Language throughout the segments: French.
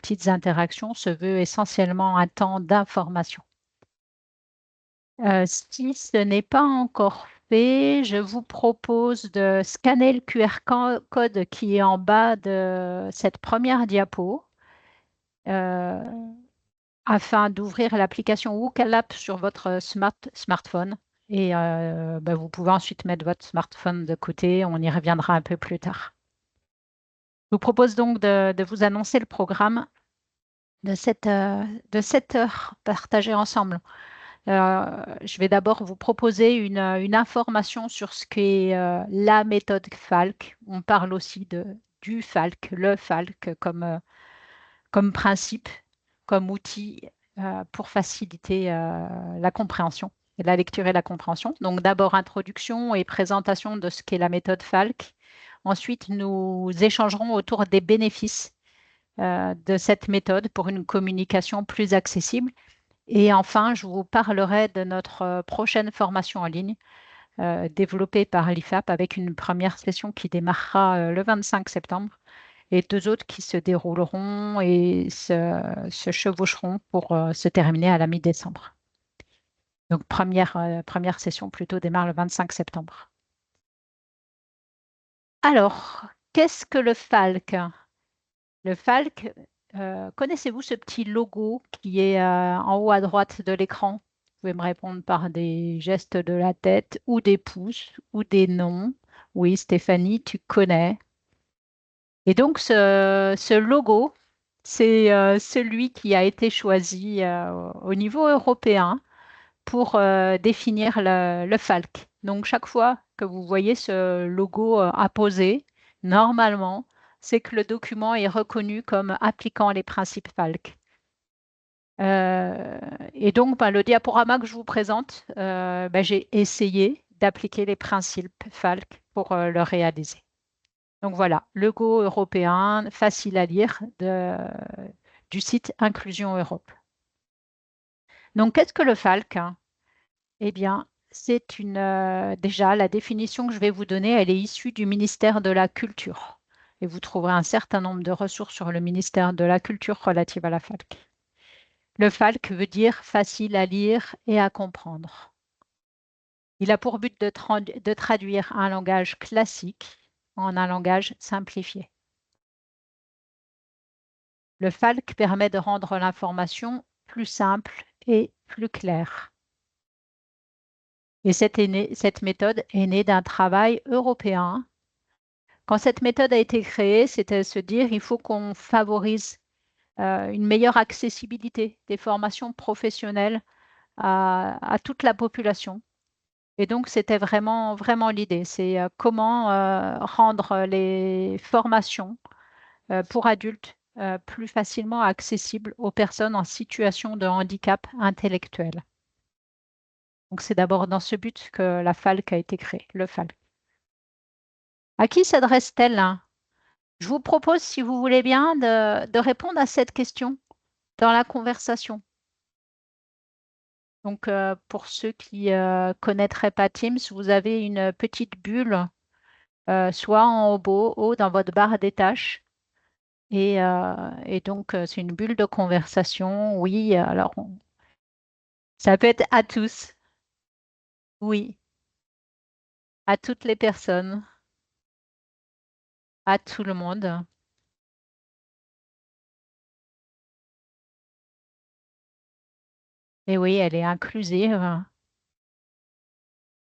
petites interactions se veut essentiellement un temps d'information. Si ce n'est pas encore fait, je vous propose de scanner le code qui est en bas de cette première diapo euh, afin d'ouvrir l'application WooCalApp sur votre smartphone. Et vous pouvez ensuite mettre votre smartphone de côté, on y reviendra un peu plus tard. Je vous propose donc de vous annoncer le programme de cette heure partagée ensemble. Je vais d'abord vous proposer une information sur ce qu'est la méthode FALC. On parle aussi du FALC, le FALC comme principe, comme outil pour faciliter la compréhension, et la lecture et la compréhension. Donc d'abord introduction et présentation de ce qu'est la méthode FALC. Ensuite, nous échangerons autour des bénéfices de cette méthode pour une communication plus accessible. Et enfin, je vous parlerai de notre prochaine formation en ligne développée par l'IFAP avec une première session qui démarrera le 25 septembre et deux autres qui se dérouleront et se chevaucheront pour se terminer à la mi-décembre. Donc, première session plutôt démarre le 25 septembre. Alors, qu'est-ce que le FALC? Le FALC, connaissez-vous ce petit logo qui est en haut à droite de l'écran? Vous pouvez me répondre par des gestes de la tête ou des pouces ou des noms. Oui, Stéphanie, tu connais. Et donc, ce logo, c'est celui qui a été choisi au niveau européen pour définir le FALC. Donc, chaque fois que vous voyez ce logo apposé, normalement, c'est que le document est reconnu comme appliquant les principes FALC. Et donc, le diaporama que je vous présente, j'ai essayé d'appliquer les principes FALC pour le réaliser. Donc voilà, logo européen, facile à lire du site Inclusion Europe. Donc, qu'est-ce que le FALC? Eh bien, c'est déjà la définition que je vais vous donner, elle est issue du ministère de la Culture. Et vous trouverez un certain nombre de ressources sur le ministère de la Culture relatives à la FALC. Le FALC veut dire facile à lire et à comprendre. Il a pour but de traduire un langage classique en un langage simplifié. Le FALC permet de rendre l'information plus simple et plus claire. Et cette méthode est née d'un travail européen. Quand cette méthode a été créée, c'était se dire il faut qu'on favorise une meilleure accessibilité des formations professionnelles à toute la population. Et donc, c'était vraiment, vraiment l'idée. C'est comment rendre les formations pour adultes plus facilement accessibles aux personnes en situation de handicap intellectuel. Donc, c'est d'abord dans ce but que la FALC a été créée, le FALC. À qui s'adresse-t-elle, hein? Je vous propose, si vous voulez bien, de répondre à cette question dans la conversation. Donc, pour ceux qui ne connaîtraient pas Teams, vous avez une petite bulle, soit en haut dans votre barre des tâches. Et donc, c'est une bulle de conversation. Oui, alors, ça peut être à tous. Oui, à toutes les personnes, à tout le monde. Et oui, elle est inclusive.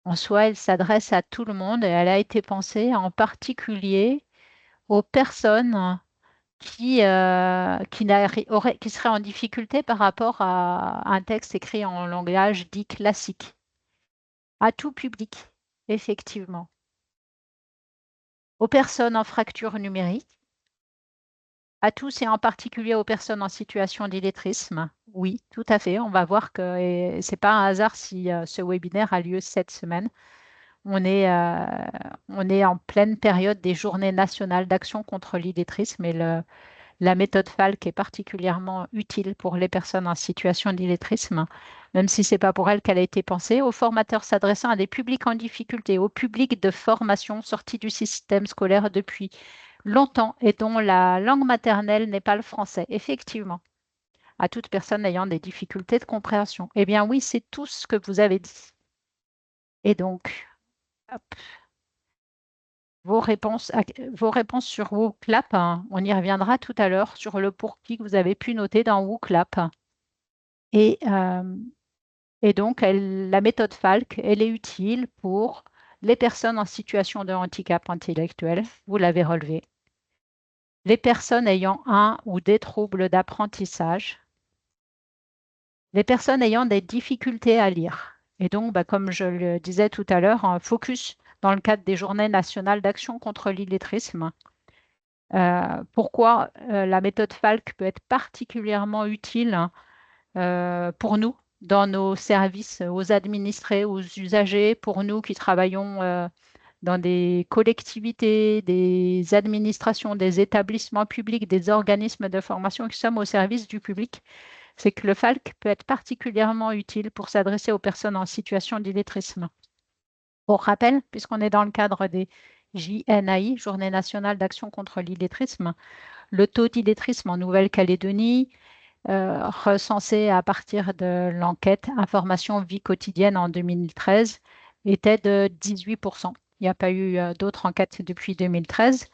En soi, elle s'adresse à tout le monde et elle a été pensée en particulier aux personnes qui seraient en difficulté par rapport à un texte écrit en langage dit classique. À tout public, effectivement. Aux personnes en fracture numérique, à tous et en particulier aux personnes en situation d'illettrisme. Oui, tout à fait. On va voir que ce n'est pas un hasard si ce webinaire a lieu cette semaine. On est en pleine période des journées nationales d'action contre l'illettrisme et la méthode FALC est particulièrement utile pour les personnes en situation d'illettrisme, même si ce n'est pas pour elles qu'elle a été pensée, aux formateurs s'adressant à des publics en difficulté, aux publics de formation sortis du système scolaire depuis longtemps et dont la langue maternelle n'est pas le français, effectivement, à toute personne ayant des difficultés de compréhension. Eh bien oui, c'est tout ce que vous avez dit. Et donc, hop, vos réponses sur WooClap, hein, on y reviendra tout à l'heure sur le pour qui que vous avez pu noter dans WooClap. Et, euh, et donc, la méthode Falk, elle est utile pour les personnes en situation de handicap intellectuel, vous l'avez relevé, les personnes ayant un ou des troubles d'apprentissage, les personnes ayant des difficultés à lire. Et donc, bah, comme je le disais tout à l'heure, un focus dans le cadre des Journées nationales d'action contre l'illettrisme. Pourquoi la méthode Falk peut être particulièrement utile, hein, pour nous dans nos services aux administrés, aux usagers, pour nous qui travaillons dans des collectivités, des administrations, des établissements publics, des organismes de formation qui sommes au service du public, c'est que le FALC peut être particulièrement utile pour s'adresser aux personnes en situation d'illettrisme. Pour rappel, puisqu'on est dans le cadre des JNAI, Journée nationale d'action contre l'illettrisme, le taux d'illettrisme en Nouvelle-Calédonie, recensé à partir de l'enquête Information vie quotidienne en 2013, était de 18%. Il n'y a pas eu d'autres enquêtes depuis 2013.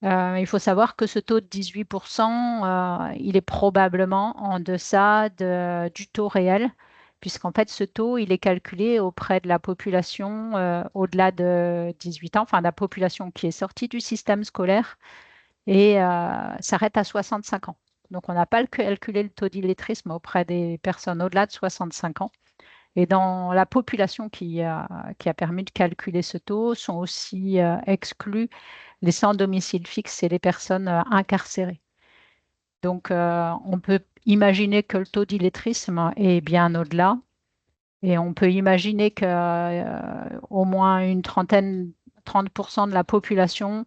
Il faut savoir que ce taux de 18%, il est probablement en deçà du taux réel, puisqu'en fait, ce taux, il est calculé auprès de la population au-delà de 18 ans, enfin, la population qui est sortie du système scolaire et s'arrête à 65 ans. Donc, on n'a pas calculé le taux d'illettrisme auprès des personnes au-delà de 65 ans. Et dans la population qui a permis de calculer ce taux, sont aussi exclus les sans domicile fixe et les personnes incarcérées. Donc, on peut imaginer que le taux d'illettrisme est bien au-delà. Et on peut imaginer que au moins une 30% de la population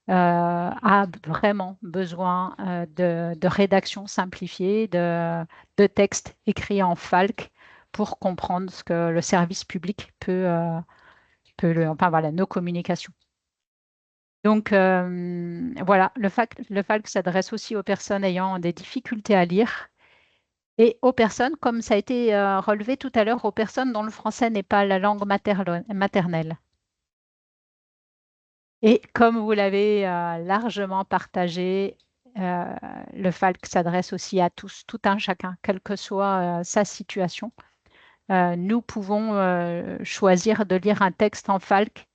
a vraiment besoin de rédaction simplifiée, de textes écrits en FALC pour comprendre ce que le service public enfin voilà, nos communications. Donc voilà, le FALC s'adresse aussi aux personnes ayant des difficultés à lire et aux personnes, comme ça a été relevé tout à l'heure, aux personnes dont le français n'est pas la langue maternelle. Et comme vous l'avez largement partagé, euh, le FALC s'adresse aussi à tous, tout un chacun, quelle que soit sa situation. Nous pouvons choisir de lire un texte en FALC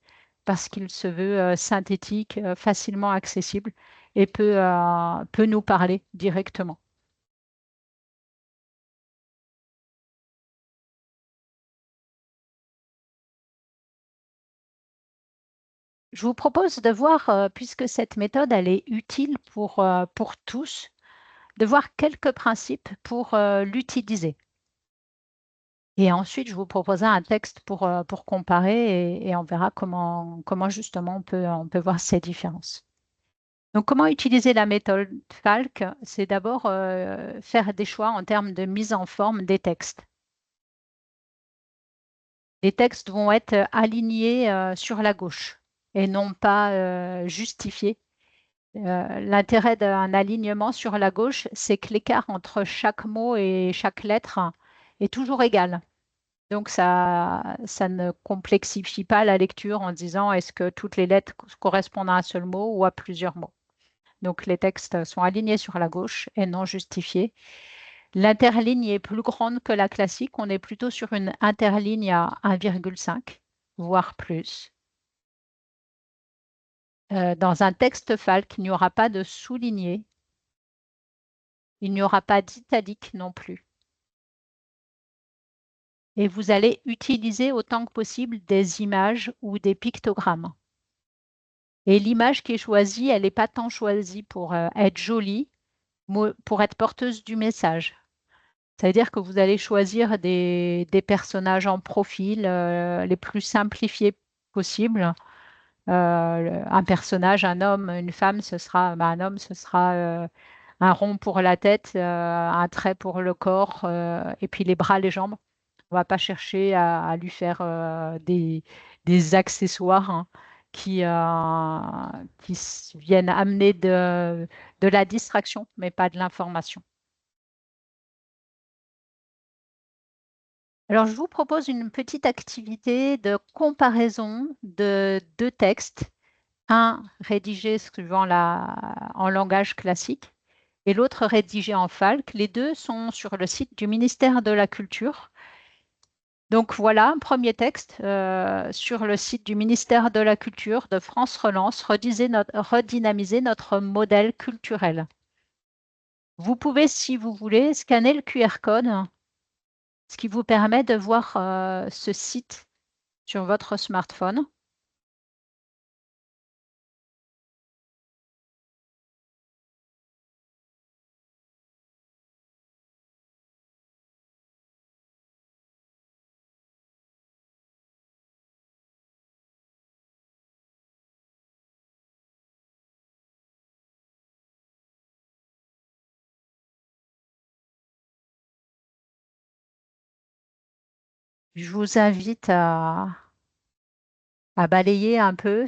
parce qu'il se veut synthétique, facilement accessible et peut nous parler directement. Je vous propose de voir, puisque cette méthode, elle est utile pour tous, de voir quelques principes pour l'utiliser. Et ensuite, je vous proposerai un texte pour comparer et on verra comment justement on peut voir ces différences. Donc, comment utiliser la méthode Falk? C'est d'abord faire des choix en termes de mise en forme des textes. Les textes vont être alignés sur la gauche et non pas justifiés. L'intérêt d'un alignement sur la gauche, c'est que l'écart entre chaque mot et chaque lettre est toujours égal. Donc, ça ne complexifie pas la lecture en disant est-ce que toutes les lettres correspondent à un seul mot ou à plusieurs mots. Donc, les textes sont alignés sur la gauche et non justifiés. L'interligne est plus grande que la classique. On est plutôt sur une interligne à 1,5, voire plus. Dans un texte Falk, il n'y aura pas de souligné. Il n'y aura pas d'italique non plus. Et vous allez utiliser autant que possible des images ou des pictogrammes. Et l'image qui est choisie, elle n'est pas tant choisie pour être jolie, pour être porteuse du message. C'est-à-dire que vous allez choisir des personnages en profil les plus simplifiés possibles. Un personnage, un homme, une femme, un homme, ce sera un rond pour la tête, un trait pour le corps, et puis les bras, les jambes. On ne va pas chercher à lui faire des accessoires, hein. qui viennent amener de la distraction, mais pas de l'information. Alors, je vous propose une petite activité de comparaison de deux textes, un rédigé en langage classique et l'autre rédigé en FALC. Les deux sont sur le site du ministère de la Culture. Donc voilà, un premier texte sur le site du ministère de la Culture de France Relance, redynamiser notre modèle culturel. Vous pouvez, si vous voulez, scanner le QR code, ce qui vous permet de voir ce site sur votre smartphone. Je vous invite à balayer un peu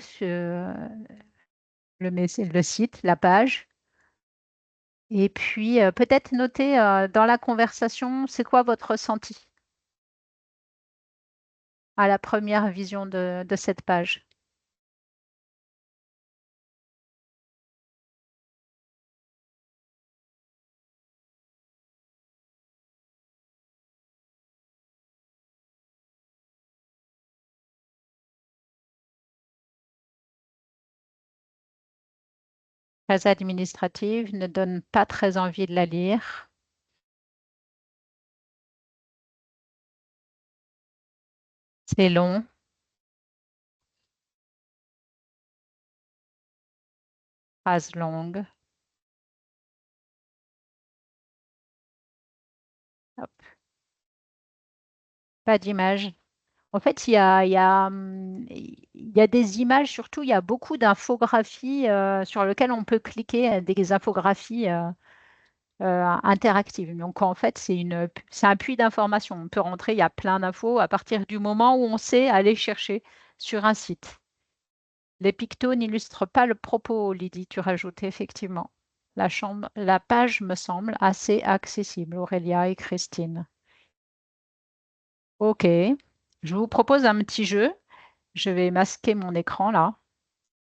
le site, la page, et puis peut-être noter dans la conversation, c'est quoi votre ressenti à la première vision de cette page. Très administrative, ne donne pas très envie de la lire. C'est long, phrase longue. Hop, pas d'image. En fait, il y a des images, surtout, il y a beaucoup d'infographies sur lesquelles on peut cliquer, des infographies interactives. Donc, en fait, c'est un puits d'informations. On peut rentrer, il y a plein d'infos à partir du moment où on sait aller chercher sur un site. Les pictos n'illustrent pas le propos, Lydie, tu rajoutes effectivement. La page me semble assez accessible, Aurélia et Christine. OK, je vous propose un petit jeu. Je vais masquer mon écran là.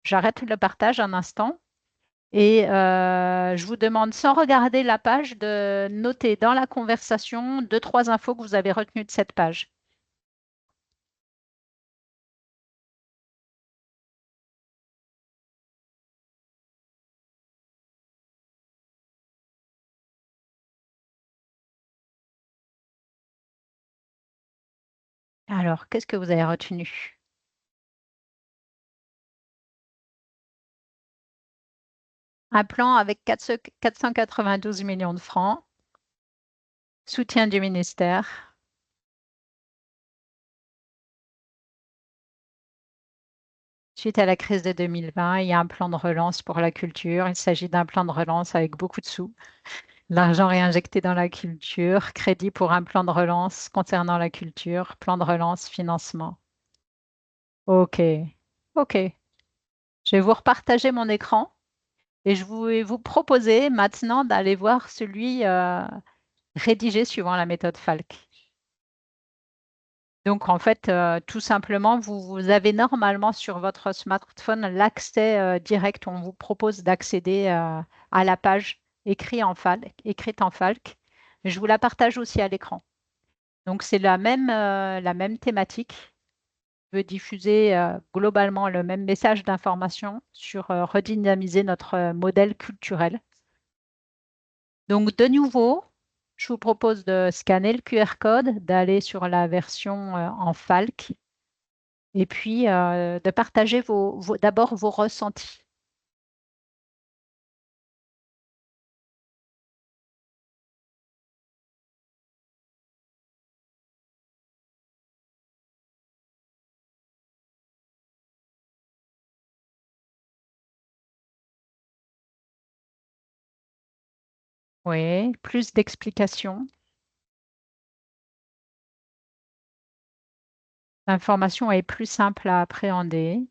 J'arrête le partage un instant et je vous demande, sans regarder la page, de noter dans la conversation deux, trois infos que vous avez retenues de cette page. Alors, qu'est-ce que vous avez retenu? Un plan avec 492 millions de francs, soutien du ministère. Suite à la crise de 2020, il y a un plan de relance pour la culture. Il s'agit d'un plan de relance avec beaucoup de sous. L'argent réinjecté dans la culture, crédit pour un plan de relance concernant la culture, plan de relance, financement. OK, OK. Je vais vous repartager mon écran et je vais vous proposer maintenant d'aller voir celui rédigé suivant la méthode Falk. Donc, en fait, tout simplement, vous avez normalement sur votre smartphone l'accès direct. On vous propose d'accéder à la page écrite en Falk. Je vous la partage aussi à l'écran. Donc, c'est la même thématique. Je veux diffuser globalement le même message d'information sur redynamiser notre modèle culturel. Donc, de nouveau, je vous propose de scanner le QR code, d'aller sur la version en Falk et puis de partager d'abord vos ressentis. Oui, plus d'explications. L'information est plus simple à appréhender.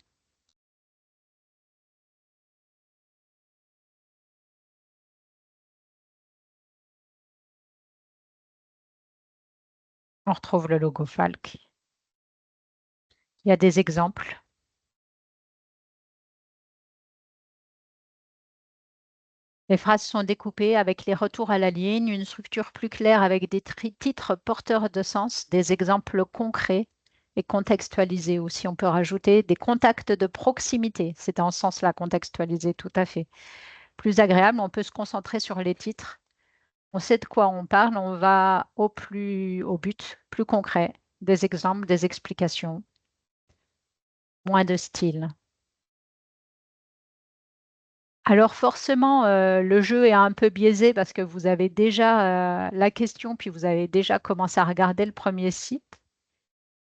On retrouve le logo Falk. Il y a des exemples. Les phrases sont découpées avec les retours à la ligne, une structure plus claire avec des titres porteurs de sens, des exemples concrets et contextualisés aussi. On peut rajouter des contacts de proximité. C'est en ce sens-là contextualisé, tout à fait. Plus agréable, on peut se concentrer sur les titres. On sait de quoi on parle, on va au but, plus concret, des exemples, des explications, moins de style. Alors forcément, le jeu est un peu biaisé parce que vous avez déjà la question, puis vous avez déjà commencé à regarder le premier site.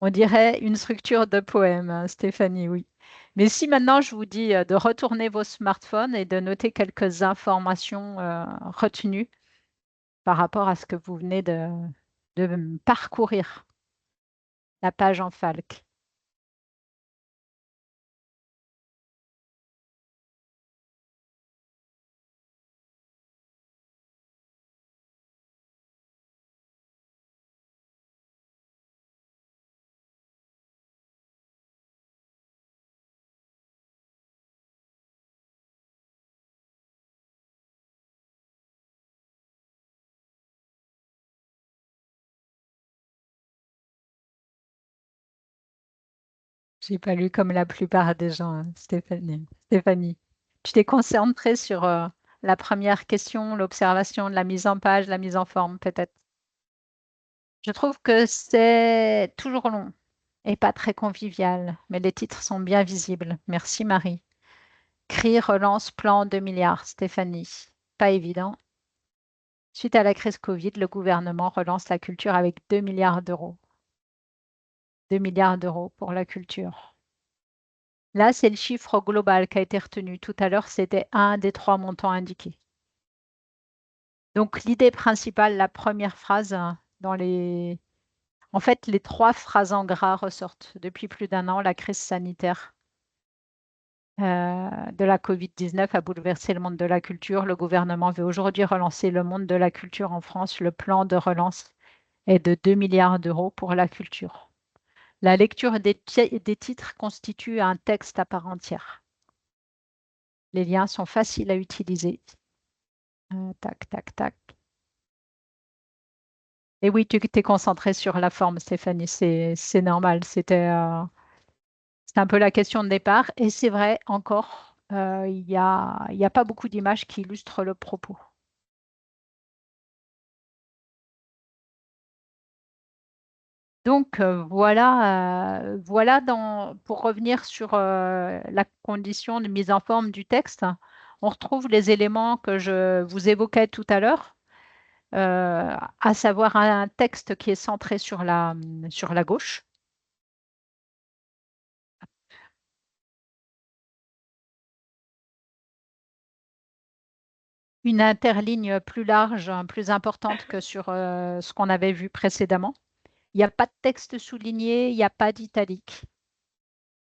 On dirait une structure de poème, hein, Stéphanie, oui. Mais si maintenant je vous dis de retourner vos smartphones et de noter quelques informations retenues par rapport à ce que vous venez de parcourir, la page en Falc. J'ai pas lu comme la plupart des gens, hein, Stéphanie. Stéphanie, tu t'es concentrée sur la première question, l'observation, la mise en page, la mise en forme, peut-être. Je trouve que c'est toujours long et pas très convivial, mais les titres sont bien visibles. Merci Marie. CRI relance plan 2 milliards, Stéphanie. Pas évident. Suite à la crise Covid, le gouvernement relance la culture avec 2 milliards d'euros. 2 milliards d'euros pour la culture. Là, c'est le chiffre global qui a été retenu. Tout à l'heure, c'était un des trois montants indiqués. Donc, l'idée principale, la première phrase, hein, En fait, les trois phrases en gras ressortent. Depuis plus d'un an, la crise sanitaire de la Covid-19 a bouleversé le monde de la culture. Le gouvernement veut aujourd'hui relancer le monde de la culture en France. Le plan de relance est de 2 milliards d'euros pour la culture. La lecture des titres constitue un texte à part entière. Les liens sont faciles à utiliser. Tac, tac, tac. Et oui, tu t'es concentré sur la forme, Stéphanie, c'est normal. C'est un peu la question de départ. Et c'est vrai, encore, il y a pas beaucoup d'images qui illustrent le propos. Donc voilà pour revenir sur la condition de mise en forme du texte, on retrouve les éléments que je vous évoquais tout à l'heure, à savoir un texte qui est centré sur la gauche, une interligne plus large, hein, plus importante que sur ce qu'on avait vu précédemment. Il n'y a pas de texte souligné, il n'y a pas d'italique.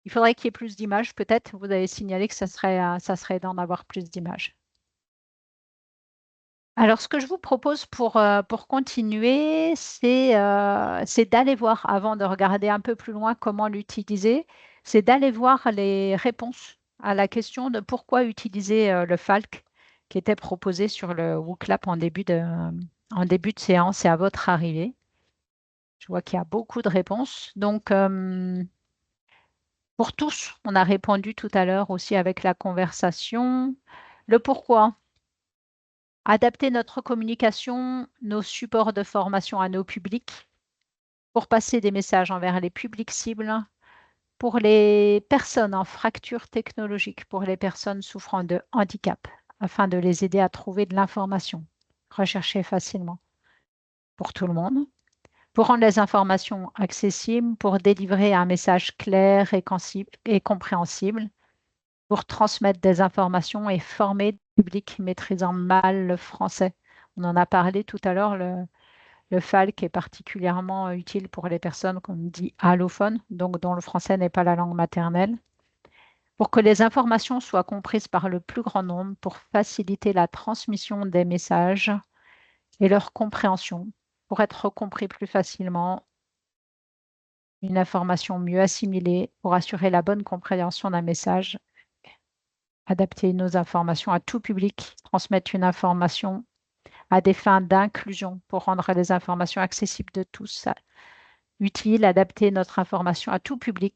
Il faudrait qu'il y ait plus d'images, peut-être. Vous avez signalé que ça serait d'en avoir plus d'images. Alors, ce que je vous propose pour continuer, c'est d'aller voir, avant de regarder un peu plus loin comment l'utiliser, c'est d'aller voir les réponses à la question de pourquoi utiliser le Falc qui était proposé sur le WooClap en début de séance et à votre arrivée. Je vois qu'il y a beaucoup de réponses. Donc, pour tous, on a répondu tout à l'heure aussi avec la conversation. Le pourquoi? Adapter notre communication, nos supports de formation à nos publics pour passer des messages envers les publics cibles, pour les personnes en fracture technologique, pour les personnes souffrant de handicap, afin de les aider à trouver de l'information recherchée facilement pour tout le monde, pour rendre les informations accessibles, pour délivrer un message clair et compréhensible, pour transmettre des informations et former le public maîtrisant mal le français. On en a parlé tout à l'heure, le FALC est particulièrement utile pour les personnes, comme dit, allophones, donc dont le français n'est pas la langue maternelle, pour que les informations soient comprises par le plus grand nombre, pour faciliter la transmission des messages et leur compréhension, pour être compris plus facilement une information mieux assimilée pour assurer la bonne compréhension d'un message, adapter nos informations à tout public, transmettre une information à des fins d'inclusion pour rendre les informations accessibles de tous, utile, adapter notre information à tout public.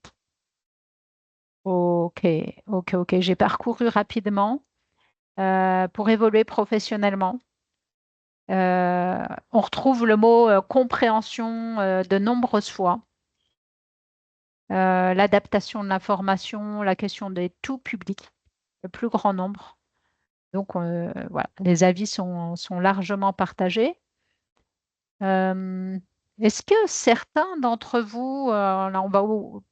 Ok, ok. J'ai parcouru rapidement pour évoluer professionnellement. On retrouve le mot compréhension de nombreuses fois. L'adaptation de l'information, la question des tout publics, le plus grand nombre. Donc, voilà, les avis sont largement partagés. Est-ce que certains d'entre vous, là,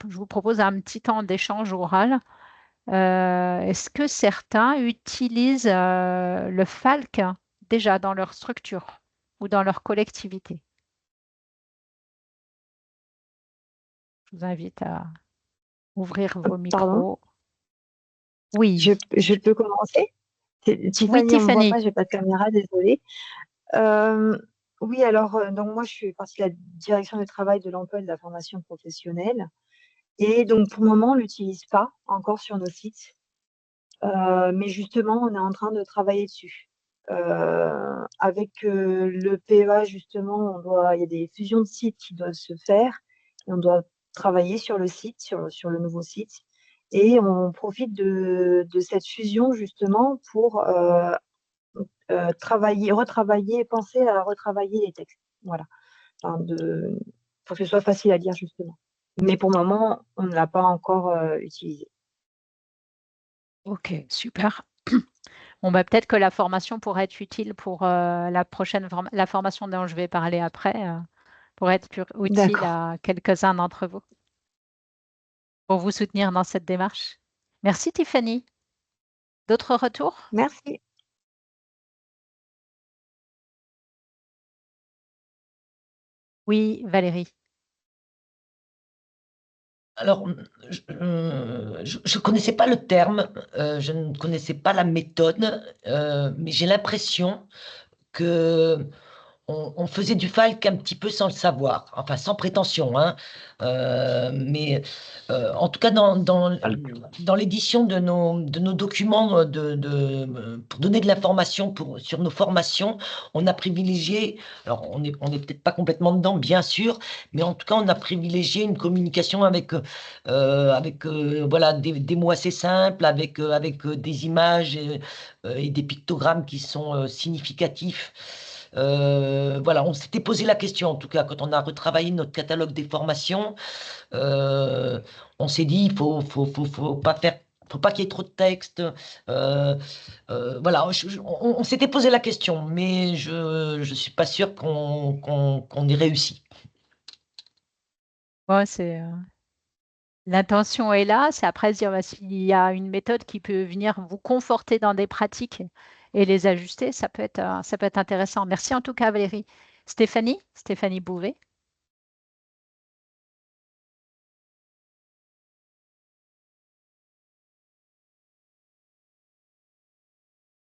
je vous propose un petit temps d'échange oral. Est-ce que certains utilisent le FALC déjà dans leur structure ou dans leur collectivité? Je vous invite à ouvrir vos Pardon, micros. Oui, je peux commencer? oui, Tiffany, on ne me voit Tiffany. pas, j'ai pas de caméra, désolée. Oui, alors, donc moi, je suis partie de la direction du travail, de l'emploi et de la formation professionnelle. Et donc, pour le moment, on ne l'utilise pas encore sur nos sites. Mais justement, on est en train de travailler dessus. Avec le PEA, justement, il y a des fusions de sites qui doivent se faire. Et on doit travailler sur le site, sur le nouveau site. Et on profite de cette fusion, justement, pour retravailler, penser à retravailler les textes. Voilà. Enfin, pour que ce soit facile à lire, justement. Mais pour le moment, on ne l'a pas encore utilisé. Ok, super. Bon, bah, peut-être que la formation pourrait être utile pour la formation dont je vais parler après, pourrait être utile D'accord. à quelques-uns d'entre vous pour vous soutenir dans cette démarche. Merci, Tiffany. D'autres retours? Merci. Oui, Valérie. Alors, je ne connaissais pas le terme, je ne connaissais pas la méthode, mais j'ai l'impression que on faisait du Falc un petit peu sans le savoir, enfin sans prétention, hein. Mais en tout cas, dans l'édition de nos documents pour donner de l'information sur nos formations, on a privilégié, alors on est peut-être pas complètement dedans, bien sûr, mais en tout cas, on a privilégié une communication avec voilà, des mots assez simples, avec des images et des pictogrammes qui sont significatifs. Voilà, on s'était posé la question, en tout cas, quand on a retravaillé notre catalogue des formations, on s'est dit, faut pas faire, faut pas qu'il y ait trop de texte. Voilà, on s'était posé la question, mais je suis pas sûr qu'on ait réussi. Ouais, l'intention est là. C'est après se dire bah, s'il y a une méthode qui peut venir vous conforter dans des pratiques et les ajuster, ça peut être intéressant. Merci en tout cas, Valérie. Stéphanie Bouvet.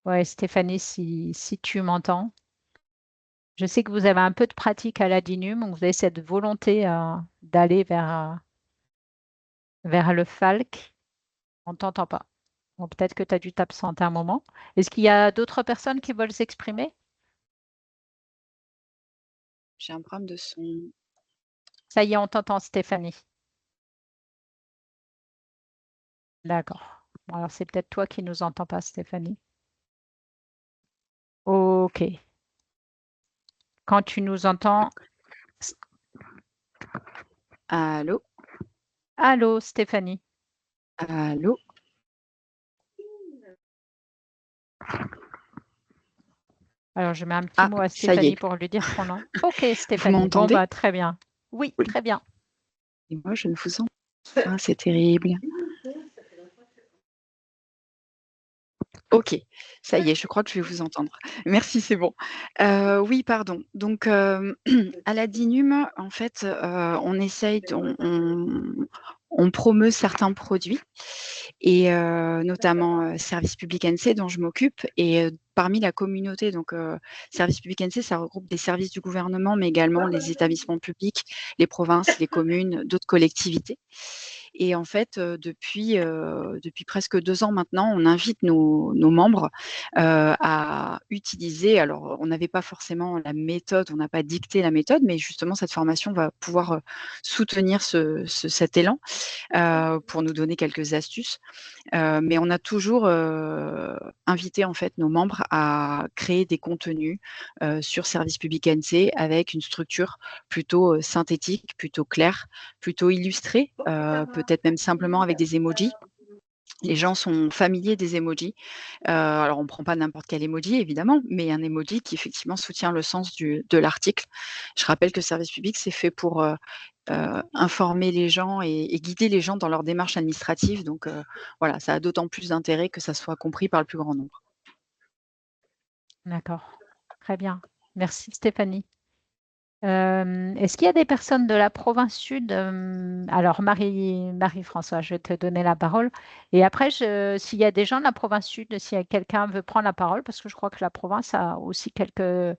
Ouais, Stéphanie, si tu m'entends. Je sais que vous avez un peu de pratique à la DINUM, donc vous avez cette volonté d'aller vers le FALC. On ne t'entend pas. Bon, peut-être que tu as dû t'absenter un moment. Est-ce qu'il y a d'autres personnes qui veulent s'exprimer? J'ai un problème de son. Ça y est, on t'entend, Stéphanie. D'accord. Bon, alors, c'est peut-être toi qui nous entends pas, Stéphanie. OK. Quand tu nous entends, Allô? allô, Stéphanie. Allô? Alors, je mets un petit Ah, mot à ça y Stéphanie est. pour lui dire qu'on a. OK, Vous Stéphanie. Bon, m'entendez? bah, très bien. Oui, Oui. très bien. Et moi, je ne vous entends pas. C'est terrible. OK, ça y est, je crois que je vais vous entendre. Merci, c'est bon. Oui, pardon. Donc, à la DINUM, en fait, on essaye, on promeut certains produits et notamment Service Public NC dont je m'occupe. Et parmi la communauté, donc Service Public NC, ça regroupe des services du gouvernement, mais également les établissements publics, les provinces, les communes, d'autres collectivités. Et en fait, depuis presque 2 ans maintenant, on invite nos membres à utiliser, alors on n'avait pas forcément la méthode, on n'a pas dicté la méthode, mais justement cette formation va pouvoir soutenir cet élan pour nous donner quelques astuces. Mais on a toujours invité en fait nos membres à créer des contenus sur Service Public NC avec une structure plutôt synthétique, plutôt claire, plutôt illustrée, peut-être même simplement avec des emojis. Les gens sont familiers des emojis. Alors on ne prend pas n'importe quel emoji évidemment, mais un emoji qui effectivement soutient le sens de l'article. Je rappelle que Service Public, c'est fait pour informer les gens et guider les gens dans leur démarche administrative. Donc voilà, ça a d'autant plus d'intérêt que ça soit compris par le plus grand nombre. D'accord, très bien. Merci Stéphanie. Est-ce qu'il y a des personnes de la province sud? Alors Marie-François, je vais te donner la parole. Et après, s'il y a des gens de la province sud, si quelqu'un veut prendre la parole, parce que je crois que la province a aussi quelques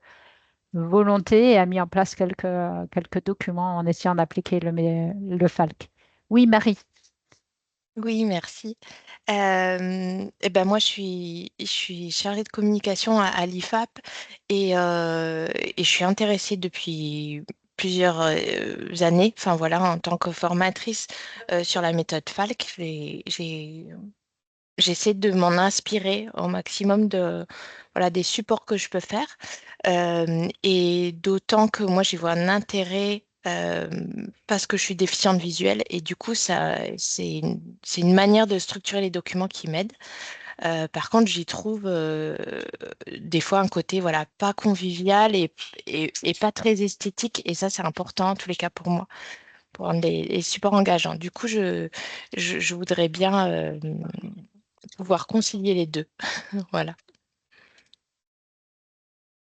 volontés et a mis en place quelques documents en essayant d'appliquer le FALC. Oui, Marie. Oui, merci. Et ben moi, je suis chargée de communication à l'IFAP et je suis intéressée depuis plusieurs années, enfin voilà, en tant que formatrice sur la méthode FALC. J'essaie de m'en inspirer au maximum voilà, des supports que je peux faire. Et d'autant que moi, j'y vois un intérêt parce que je suis déficiente visuelle et du coup, c'est une manière de structurer les documents qui m'aide. Par contre, j'y trouve des fois un côté voilà, pas convivial et pas très esthétique. Et ça, c'est important en tous les cas pour moi, pour rendre les supports engageants. Du coup, je voudrais bien pouvoir concilier les deux. Voilà.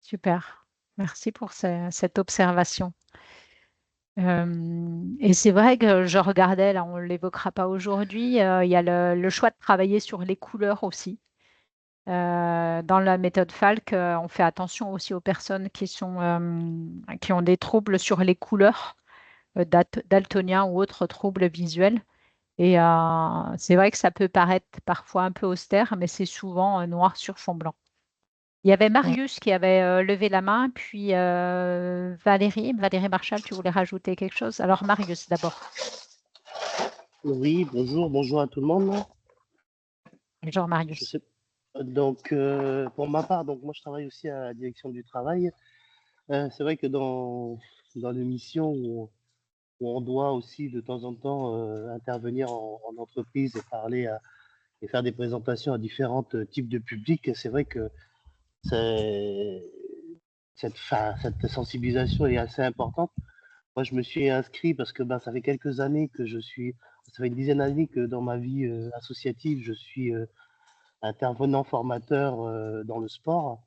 Super. Merci pour cette observation. Et c'est vrai que je regardais, là on ne l'évoquera pas aujourd'hui, il y a le choix de travailler sur les couleurs aussi. Dans la méthode FALC, on fait attention aussi aux personnes qui ont des troubles sur les couleurs, daltoniens ou autres troubles visuels. Et c'est vrai que ça peut paraître parfois un peu austère, mais c'est souvent noir sur fond blanc. Il y avait Marius qui avait levé la main, puis Valérie Marchal, tu voulais rajouter quelque chose? Alors Marius d'abord. Oui, bonjour à tout le monde. Bonjour Marius. Donc, pour ma part, donc moi je travaille aussi à la direction du travail. C'est vrai que dans l'émission où on doit aussi de temps en temps intervenir en entreprise et parler et faire des présentations à différents types de publics, c'est vrai que cette sensibilisation est assez importante. Moi, je me suis inscrit parce que ça fait quelques années ça fait une dizaine d'années que dans ma vie associative, je suis intervenant formateur dans le sport.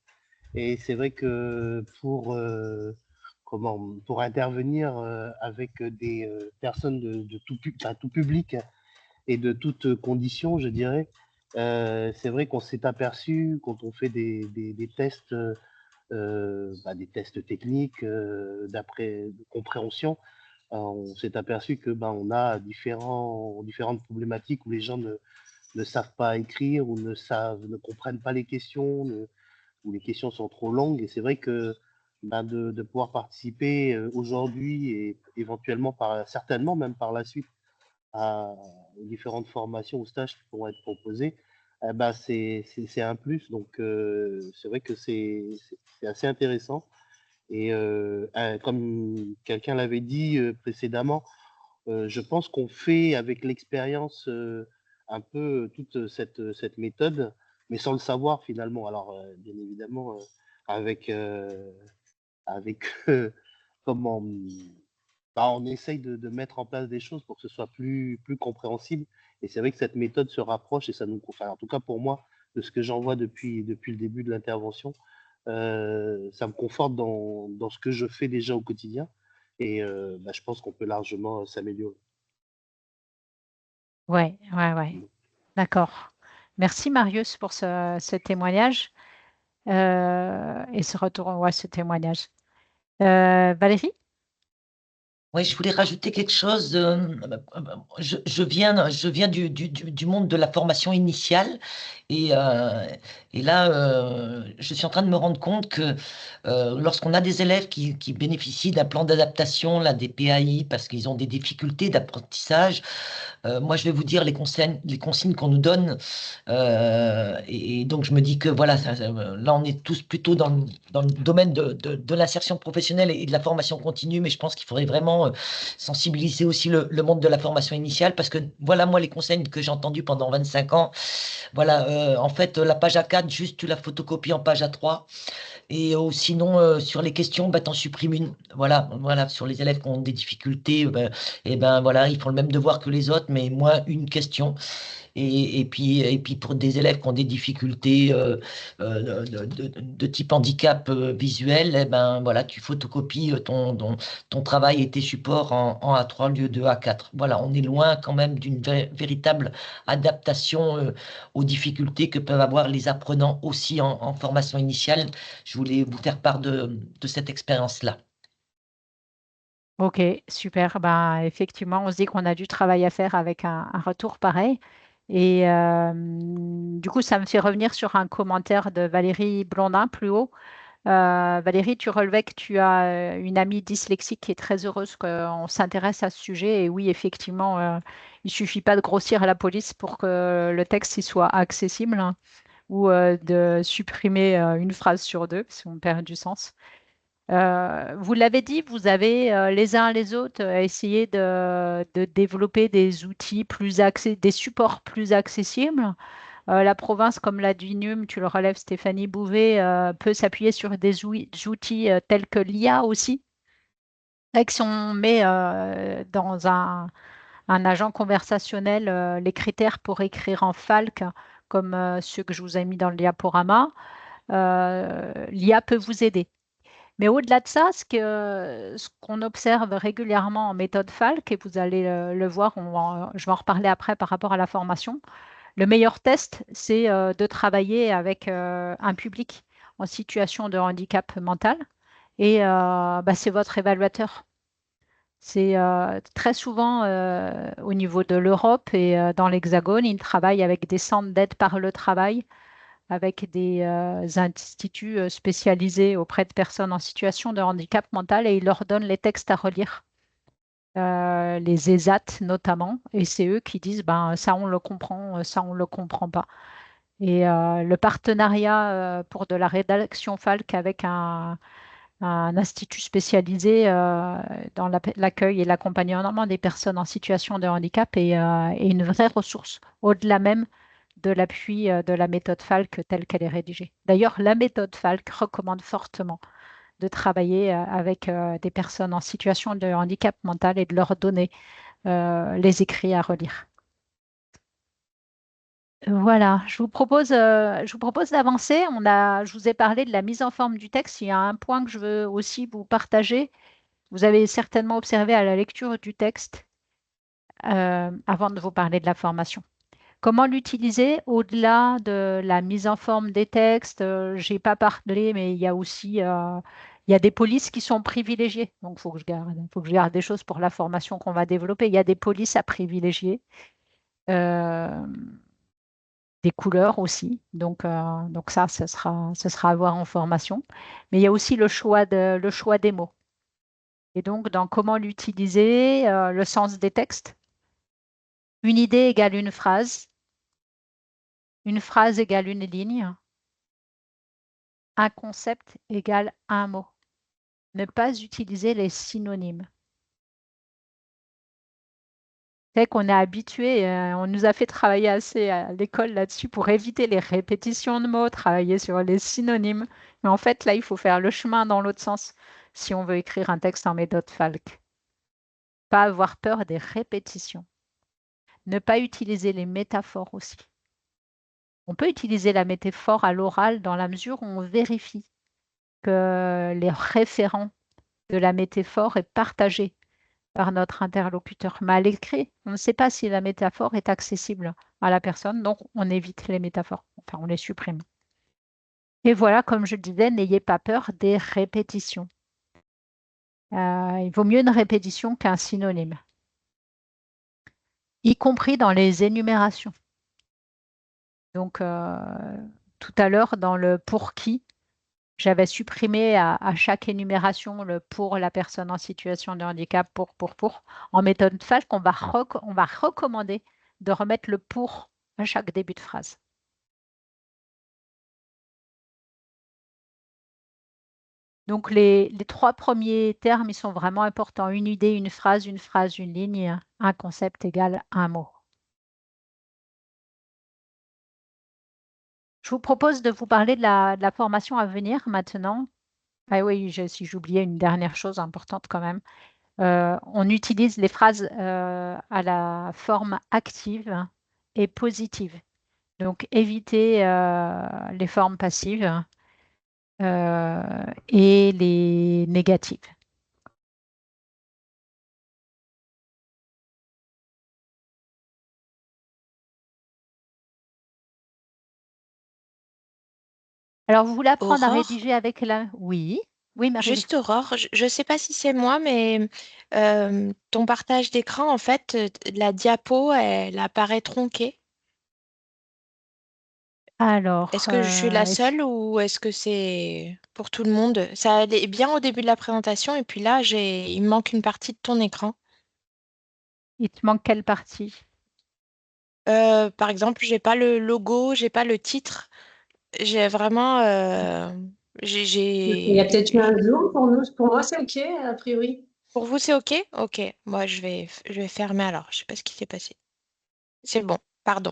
Et c'est vrai que pour intervenir avec des personnes de tout public et de toutes conditions, je dirais, c'est vrai qu'on s'est aperçu quand on fait des tests, des tests techniques de compréhension, on s'est aperçu que on a différentes problématiques où les gens ne savent pas écrire ou ne comprennent pas les questions, où les questions sont trop longues. Et c'est vrai que de pouvoir participer aujourd'hui et éventuellement certainement même par la suite aux différentes formations ou stages qui pourront être proposés, c'est un plus. Donc c'est vrai que c'est assez intéressant. Et comme quelqu'un l'avait dit précédemment, je pense qu'on fait avec l'expérience un peu toute cette méthode, mais sans le savoir finalement. Alors, bien évidemment, avec, avec comment on essaye de mettre en place des choses pour que ce soit plus compréhensible. Et c'est vrai que cette méthode se rapproche et ça nous, enfin, en tout cas pour moi, de ce que j'en vois depuis le début de l'intervention, ça me conforte dans ce que je fais déjà au quotidien. Et je pense qu'on peut largement s'améliorer. Ouais. D'accord. Merci Marius pour ce témoignage et ce retour, ouais, ce témoignage. Valérie? Oui, je voulais rajouter quelque chose. Je viens du monde de la formation initiale et, euh, et là, je suis en train de me rendre compte que lorsqu'on a des élèves qui bénéficient d'un plan d'adaptation, là, des PAI, parce qu'ils ont des difficultés d'apprentissage, moi, je vais vous dire les consignes qu'on nous donne. Et donc, je me dis que voilà, là, on est tous plutôt dans le domaine de l'insertion professionnelle et de la formation continue, mais je pense qu'il faudrait vraiment sensibiliser aussi le monde de la formation initiale, parce que voilà, moi, les conseils que j'ai entendus pendant 25 ans, voilà, en fait, la page A4, juste tu la photocopies en page A3. Et sinon, sur les questions, bah, t'en supprimes une. Voilà, voilà, sur les élèves qui ont des difficultés, et ben voilà, ils font le même devoir que les autres, mais moins une question. Et puis pour des élèves qui ont des difficultés de type handicap visuel, eh ben voilà, tu photocopies ton travail et tes supports en A3 au lieu de A4. Voilà, on est loin quand même d'une véritable adaptation aux difficultés que peuvent avoir les apprenants aussi en formation initiale. Je voulais vous faire part de cette expérience-là. Ok, super. Ben, effectivement, on se dit qu'on a du travail à faire avec un retour pareil. Et du coup, ça me fait revenir sur un commentaire de Valérie Blondin plus haut. Valérie, tu relevais que tu as une amie dyslexique qui est très heureuse qu'on s'intéresse à ce sujet. Et oui, effectivement, il suffit pas de grossir la police pour que le texte y soit accessible, hein, ou de supprimer une phrase sur deux, parce qu'on perd du sens. Vous l'avez dit, vous avez les uns les autres essayé de développer des outils des supports plus accessibles. La province, comme l'a dit NUM, tu le relèves Stéphanie Bouvet, peut s'appuyer sur des outils tels que l'IA aussi. Et que si on met dans un agent conversationnel les critères pour écrire en FALC, comme ceux que je vous ai mis dans le diaporama, l'IA peut vous aider. Mais au-delà de ça, ce qu'on observe régulièrement en méthode FALC, et vous allez le voir, je vais en reparler après par rapport à la formation, le meilleur test, c'est de travailler avec un public en situation de handicap mental et bah, c'est votre évaluateur. C'est très souvent au niveau de l'Europe et dans l'Hexagone, ils travaillent avec des centres d'aide par le travail, avec des instituts spécialisés auprès de personnes en situation de handicap mental et ils leur donnent les textes à relire, les ESAT notamment, et c'est eux qui disent ben, ça on le comprend, ça on le comprend pas. Et le partenariat pour de la rédaction FALC avec un institut spécialisé dans l'accueil et l'accompagnement des personnes en situation de handicap est une vraie ressource, au-delà même de l'appui de la méthode FALC telle qu'elle est rédigée. D'ailleurs, la méthode FALC recommande fortement de travailler avec des personnes en situation de handicap mental et de leur donner les écrits à relire. Voilà, je vous propose d'avancer. Je vous ai parlé de la mise en forme du texte. Il y a un point que je veux aussi vous partager. Vous avez certainement observé à la lecture du texte, avant de vous parler de la formation. Comment l'utiliser au-delà de la mise en forme des textes? Je n'ai pas parlé, mais il y a aussi il y a des polices qui sont privilégiées. Donc, faut que je garde des choses pour la formation qu'on va développer. Il y a des polices à privilégier. Euh, des couleurs aussi. Donc ça, ce sera à voir en formation. Mais il y a aussi le choix des mots. Et donc, dans comment l'utiliser, le sens des textes. Une idée égale une phrase égale une ligne, un concept égale un mot. Ne pas utiliser les synonymes. C'est qu'on est habitué, on nous a fait travailler assez à l'école là-dessus pour éviter les répétitions de mots, travailler sur les synonymes. Mais en fait, là, il faut faire le chemin dans l'autre sens si on veut écrire un texte en méthode FALC. Pas avoir peur des répétitions. Ne pas utiliser les métaphores aussi. On peut utiliser la métaphore à l'oral dans la mesure où on vérifie que les référents de la métaphore est partagé par notre interlocuteur. Mais à l'écrit, on ne sait pas si la métaphore est accessible à la personne, donc on évite les métaphores, enfin on les supprime. Et voilà, comme je disais, n'ayez pas peur des répétitions. Il vaut mieux une répétition qu'un synonyme, y compris dans les énumérations. Donc, tout à l'heure, dans le pour qui, j'avais supprimé à chaque énumération le pour la personne en situation de handicap, pour. En méthode Falk, on va recommander de remettre le pour à chaque début de phrase. Donc, les 3 premiers termes, ils sont vraiment importants. Une idée, une phrase, une ligne, un concept égale un mot. Je vous propose de vous parler de la formation à venir maintenant. Ah oui, si j'oubliais une dernière chose importante quand même. On utilise les phrases à la forme active et positive. Donc, évitez les formes passives et les négatives. Alors, vous voulez apprendre à Aurore, rédiger avec la... Oui, oui, Marie. juste Aurore, je ne sais pas si c'est moi, mais ton partage d'écran, en fait, la diapo, elle apparaît tronquée. Alors, Est-ce que je suis la seule ou est-ce que c'est pour tout le monde? Ça allait bien au début de la présentation et puis là, il me manque une partie de ton écran. il te manque quelle partie? Par exemple, j'ai pas le logo, j'ai pas le titre. J'ai vraiment, Il y a peut-être eu un zoom pour nous. Pour moi, c'est OK, a priori. Pour vous, c'est OK? OK. Moi, je vais fermer alors. Je sais pas ce qui s'est passé. C'est bon. Pardon.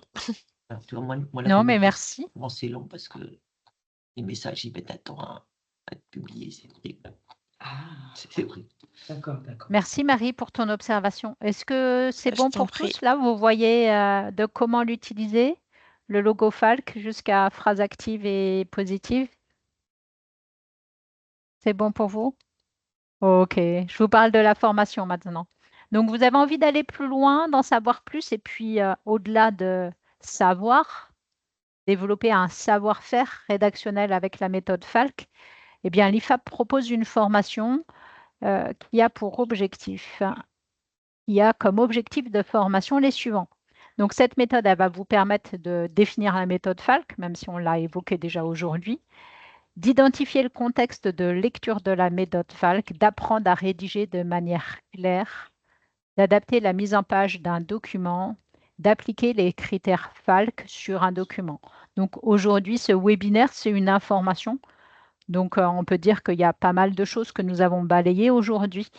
Alors, tu vois, moi, Non, mais merci. Comment c'est long parce que les messages, ils mettent un temps à être publiés. C'est terrible. C'est vrai. D'accord. Merci Marie pour ton observation. Est-ce que c'est Je bon t'en pour prie. tous là? Vous voyez de comment l'utiliser, le logo Falk jusqu'à phrase active et positive? C'est bon pour vous? Ok, je vous parle de la formation maintenant. Donc vous avez envie d'aller plus loin, d'en savoir plus et puis au-delà de savoir, développer un savoir-faire rédactionnel avec la méthode Falk, eh bien l'IFAP propose une formation qui a pour objectif il y a comme objectif de formation les suivants. Donc, cette méthode, elle va vous permettre de définir la méthode Falk, même si on l'a évoqué déjà aujourd'hui, d'identifier le contexte de lecture de la méthode Falk, d'apprendre à rédiger de manière claire, d'adapter la mise en page d'un document, d'appliquer les critères Falk sur un document. Donc, aujourd'hui, ce webinaire, c'est une information. Donc, on peut dire qu'il y a pas mal de choses que nous avons balayées aujourd'hui.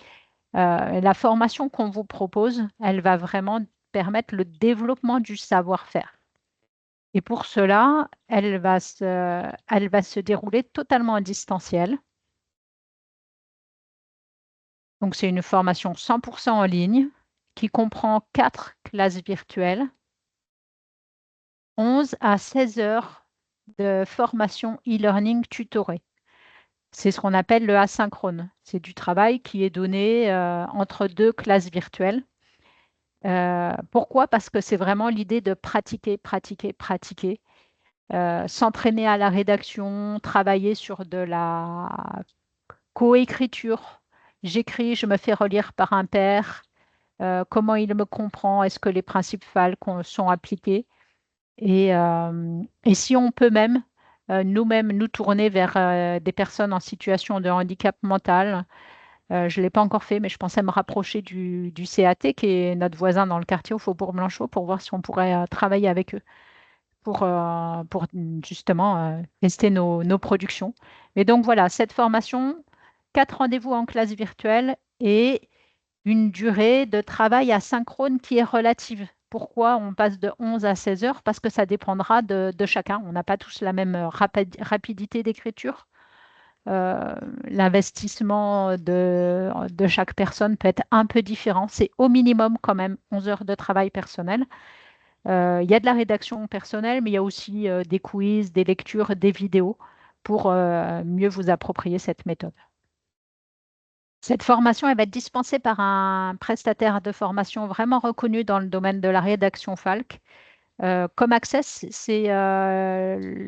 La formation qu'on vous propose, elle va vraiment permettre le développement du savoir-faire. Et pour cela, elle va se dérouler totalement en distanciel. Donc, c'est une formation 100% en ligne qui comprend 4 classes virtuelles, 11 à 16 heures de formation e-learning tutorée. C'est ce qu'on appelle le asynchrone. C'est du travail qui est donné entre 2 classes virtuelles. Pourquoi? Parce que c'est vraiment l'idée de pratiquer, s'entraîner à la rédaction, travailler sur de la coécriture. J'écris, je me fais relire par un père. Comment il me comprend? Est-ce que les principes Falk sont appliqués? Et si on peut même nous-mêmes nous tourner vers des personnes en situation de handicap mental. Je ne l'ai pas encore fait, mais je pensais me rapprocher du CAT, qui est notre voisin dans le quartier au Faubourg Blanchot, pour voir si on pourrait travailler avec eux pour justement tester nos productions. Mais donc voilà, cette formation, 4 rendez-vous en classe virtuelle et une durée de travail asynchrone qui est relative. Pourquoi on passe de 11 à 16 heures? Parce que ça dépendra de chacun. On n'a pas tous la même rapidité d'écriture. L'investissement de chaque personne peut être un peu différent. C'est au minimum quand même 11 heures de travail personnel. Il y a de la rédaction personnelle, mais il y a aussi des quiz, des lectures, des vidéos pour mieux vous approprier cette méthode. Cette formation, elle va être dispensée par un prestataire de formation vraiment reconnu dans le domaine de la rédaction Falk. ComAccess, c'est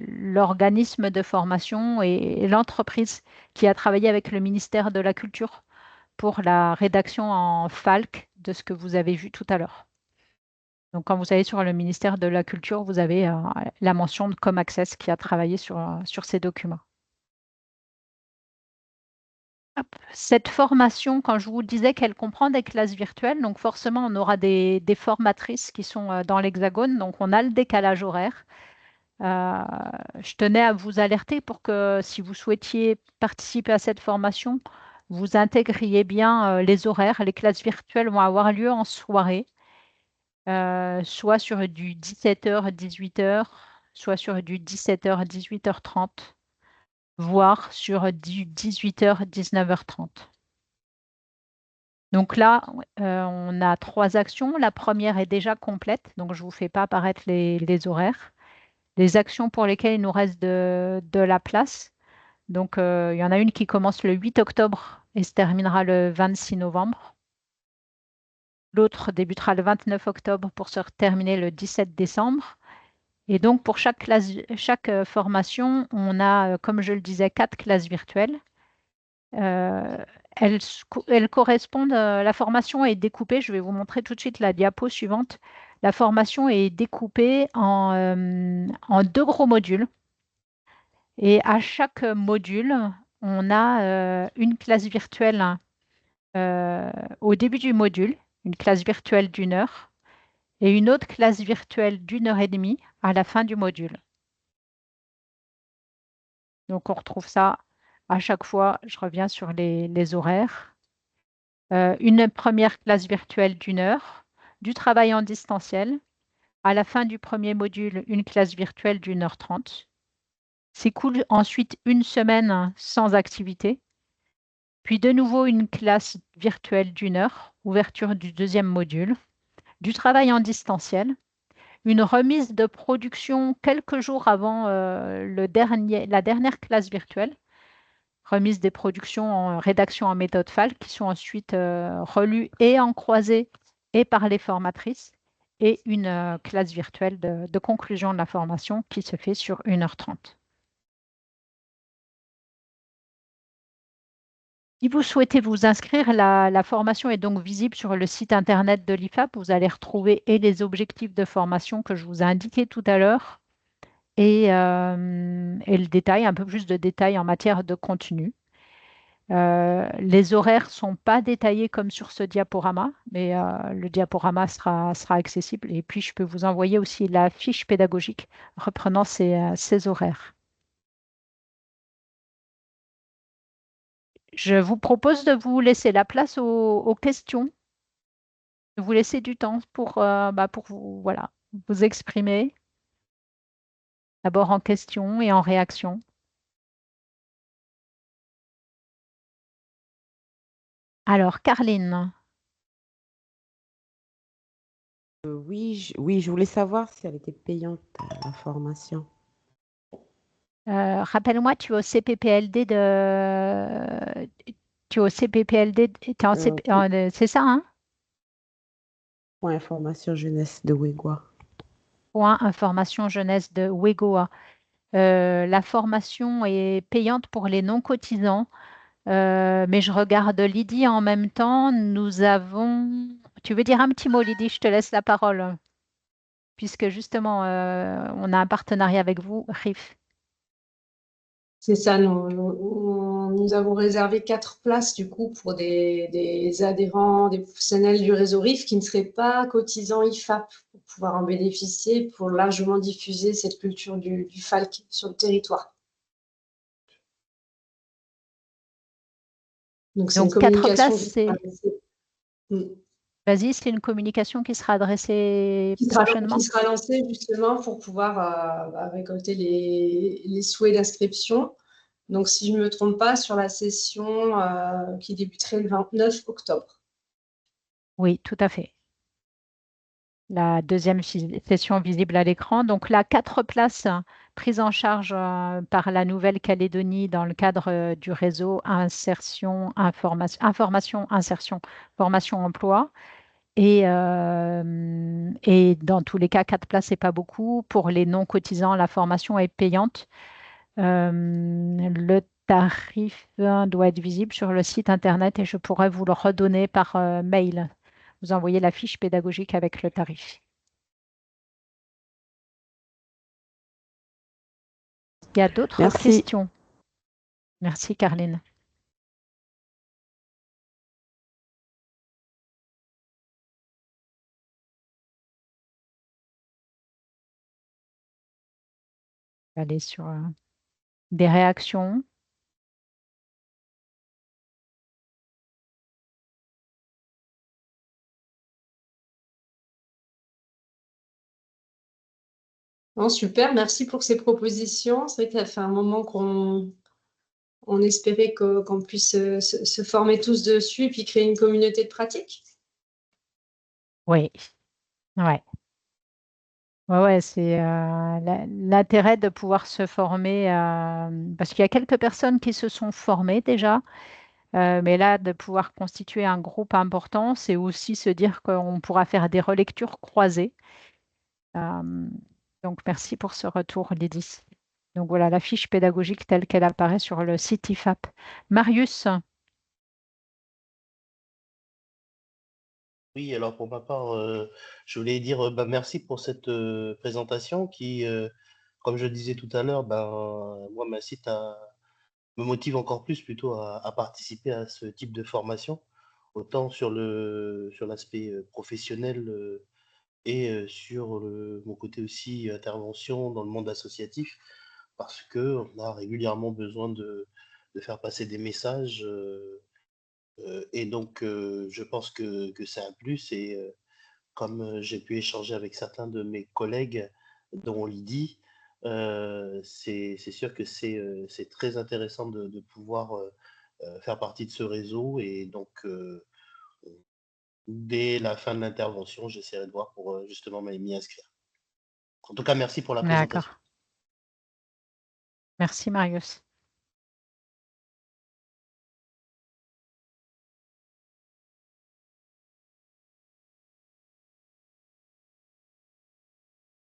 l'organisme de formation et l'entreprise qui a travaillé avec le ministère de la Culture pour la rédaction en FALC de ce que vous avez vu tout à l'heure. Donc, quand vous allez sur le ministère de la Culture, vous avez la mention de ComAccess qui a travaillé sur ces documents. Hop. Cette formation, quand je vous disais qu'elle comprend des classes virtuelles, donc forcément, on aura des formatrices qui sont dans l'Hexagone, donc on a le décalage horaire. Je tenais à vous alerter pour que si vous souhaitiez participer à cette formation, vous intégriez bien les horaires. Les classes virtuelles vont avoir lieu en soirée, soit sur du 17h, 18h, soit sur du 17h, 18h30, voire sur du 18h, 19h30. Donc là, on a 3 actions. La première est déjà complète, donc je ne vous fais pas apparaître les horaires. Les actions pour lesquelles il nous reste de la place. Donc, il y en a une qui commence le 8 octobre et se terminera le 26 novembre. L'autre débutera le 29 octobre pour se terminer le 17 décembre. Et donc, pour chaque formation, on a, comme je le disais, 4 classes virtuelles. Elles correspondent, la formation est découpée, je vais vous montrer tout de suite la diapo suivante. La formation est découpée en 2 gros modules. Et à chaque module, on a une classe virtuelle au début du module, une classe virtuelle d'1 heure, et une autre classe virtuelle d'1 heure et demie à la fin du module. Donc on retrouve ça à chaque fois, je reviens sur les horaires. Une première classe virtuelle d'1 heure, du travail en distanciel. À la fin du premier module, une classe virtuelle d'1 heure 30. S'écoule ensuite une semaine sans activité. Puis de nouveau une classe virtuelle d'1 heure, ouverture du deuxième module. Du travail en distanciel. Une remise de production quelques jours avant la dernière classe virtuelle. Remise des productions en rédaction en méthode FALC qui sont ensuite relues et en croisée et par les formatrices. Et une classe virtuelle de conclusion de la formation qui se fait sur 1 heure 30. Si vous souhaitez vous inscrire, la formation est donc visible sur le site internet de l'IFAP. Vous allez retrouver et les objectifs de formation que je vous ai indiqués tout à l'heure et le détail, un peu plus de détails en matière de contenu. Les horaires ne sont pas détaillés comme sur ce diaporama, mais le diaporama sera accessible. Et puis, je peux vous envoyer aussi la fiche pédagogique reprenant ces horaires. Je vous propose de vous laisser la place aux questions, de vous laisser du temps pour vous exprimer, d'abord en question et en réaction. Alors, Carline. Oui, je voulais savoir si elle était payante, la formation. Rappelle-moi, tu es au CPPLD c'est ça, hein? Point information jeunesse de Wegoa. Point information jeunesse de Wegoa. La formation est payante pour les non-cotisants, mais je regarde Lydie en même temps. Nous avons... Tu veux dire un petit mot, Lydie? Je te laisse la parole, puisque justement, on a un partenariat avec vous, RIF. C'est ça, nous avons réservé 4 places du coup pour des adhérents, des professionnels du réseau RIF qui ne seraient pas cotisants IFAP pour pouvoir en bénéficier, pour largement diffuser cette culture du FALC sur le territoire. Donc, c'est une 4 communication places, c'est... Vas-y, c'est une communication qui sera adressée prochainement. Qui sera lancée justement pour pouvoir récolter les souhaits d'inscription. Donc, si je ne me trompe pas, sur la session qui débuterait le 29 octobre. Oui, tout à fait. La deuxième session visible à l'écran. Donc là, 4 places prises en charge par la Nouvelle-Calédonie dans le cadre du réseau information, insertion, formation, emploi. Et dans tous les cas, 4 places, c'est pas beaucoup. Pour les non-cotisants, la formation est payante. Le tarif doit être visible sur le site internet et je pourrais vous le redonner par mail. Vous envoyez la fiche pédagogique avec le tarif. Il y a d'autres Merci. questions? Merci, Carline. Aller sur des réactions. Bon, super, merci pour ces propositions. C'est vrai que ça fait un moment qu'on espérait qu'on puisse se former tous dessus et puis créer une communauté de pratique. Oui, ouais. Ouais, c'est l'intérêt de pouvoir se former, parce qu'il y a quelques personnes qui se sont formées déjà, mais là, de pouvoir constituer un groupe important, c'est aussi se dire qu'on pourra faire des relectures croisées. Donc, merci pour ce retour, Lydie. Donc, voilà la fiche pédagogique telle qu'elle apparaît sur le site IFAP. Marius, Oui, alors pour ma part, je voulais dire merci pour cette présentation qui, comme je disais tout à l'heure, moi, me motive encore plus plutôt à participer à ce type de formation, autant sur l'aspect professionnel sur mon côté aussi intervention dans le monde associatif, parce qu'on a régulièrement besoin de faire passer des messages. Et donc, je pense que c'est un plus. Et comme j'ai pu échanger avec certains de mes collègues, dont Lydie, c'est sûr que c'est très intéressant de pouvoir faire partie de ce réseau. Et donc, dès la fin de l'intervention, j'essaierai de voir pour justement m'y inscrire. En tout cas, merci pour la présentation. d'accord. Merci, Marius.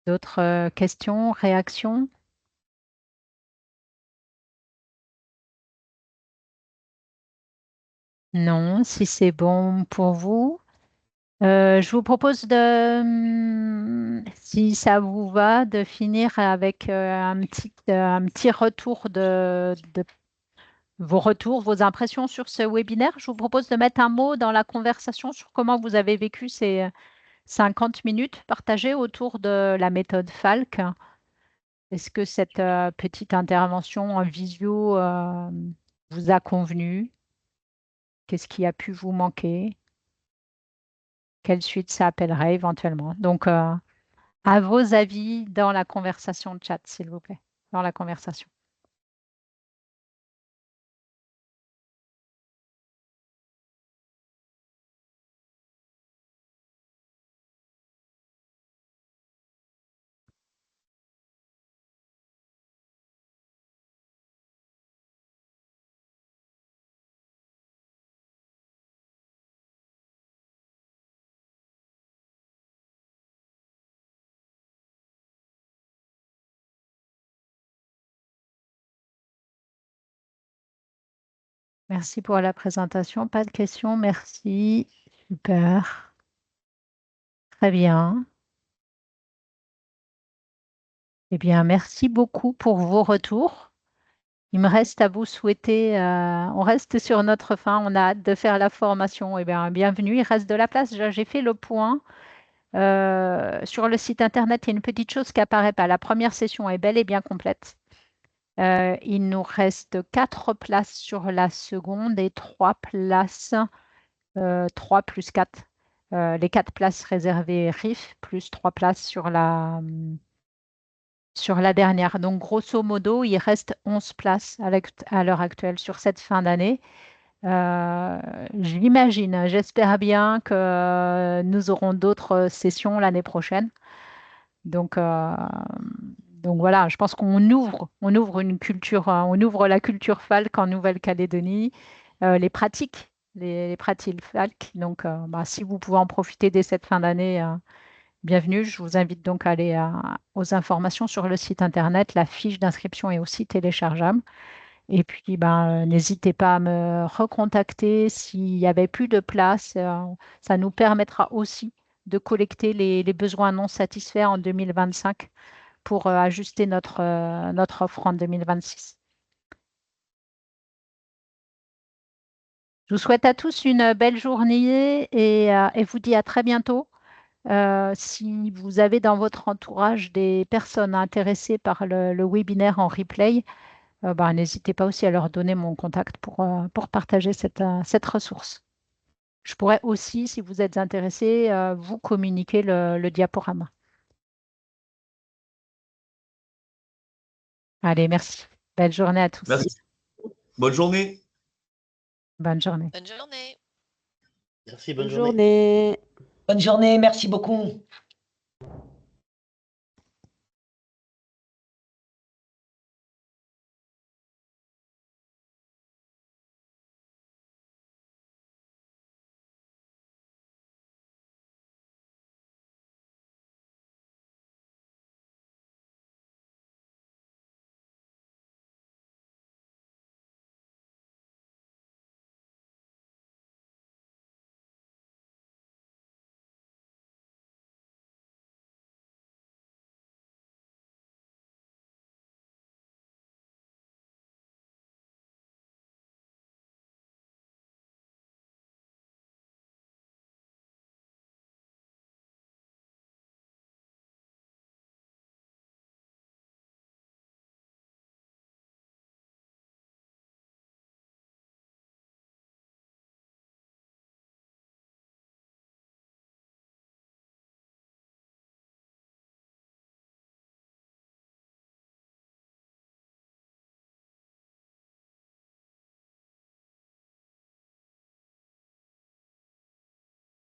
D'autres questions, réactions? Non, si c'est bon pour vous. Je vous propose si ça vous va, de finir avec un petit retour de vos retours, vos impressions sur ce webinaire. Je vous propose de mettre un mot dans la conversation sur comment vous avez vécu ces 50 minutes partagées autour de la méthode Falk. Est-ce que cette petite intervention en visio vous a convenu? Qu'est-ce qui a pu vous manquer? Quelle suite ça appellerait éventuellement? Donc, à vos avis dans la conversation de chat, s'il vous plaît, dans la conversation. Merci pour la présentation. Pas de questions. Merci. Super. Très bien. Eh bien, merci beaucoup pour vos retours. Il me reste à vous souhaiter, on reste sur notre fin, on a hâte de faire la formation. Eh bien, bienvenue, il reste de la place. J'ai fait le point. Sur le site internet, il y a une petite chose qui apparaît pas. La première session est bel et bien complète. Il nous reste 4 places sur la seconde et 3 places, 3 plus 4. Les 4 places réservées RIF plus 3 places sur la dernière. Donc, grosso modo, il reste 11 places à l'heure actuelle sur cette fin d'année. J'imagine, j'espère bien que nous aurons d'autres sessions l'année prochaine. Donc voilà, je pense qu'on ouvre une culture, on ouvre la culture Falk en Nouvelle-Calédonie. Les pratiques les Pratilfalk. Donc, si vous pouvez en profiter dès cette fin d'année, bienvenue. Je vous invite donc à aller aux informations sur le site internet. La fiche d'inscription est aussi téléchargeable. Et puis, n'hésitez pas à me recontacter s'il n'y avait plus de place. Ça nous permettra aussi de collecter les besoins non satisfaits en 2025 pour ajuster notre offre en 2026. Je vous souhaite à tous une belle journée et vous dis à très bientôt. Si vous avez dans votre entourage des personnes intéressées par le webinaire en replay, n'hésitez pas aussi à leur donner mon contact pour partager cette ressource. Je pourrais aussi, si vous êtes intéressé, vous communiquer le diaporama. Allez, merci. Belle journée à tous. Merci. Bonne journée. Bonne journée. Bonne journée. Merci, Bonne bonne journée. journée. Bonne journée, merci beaucoup.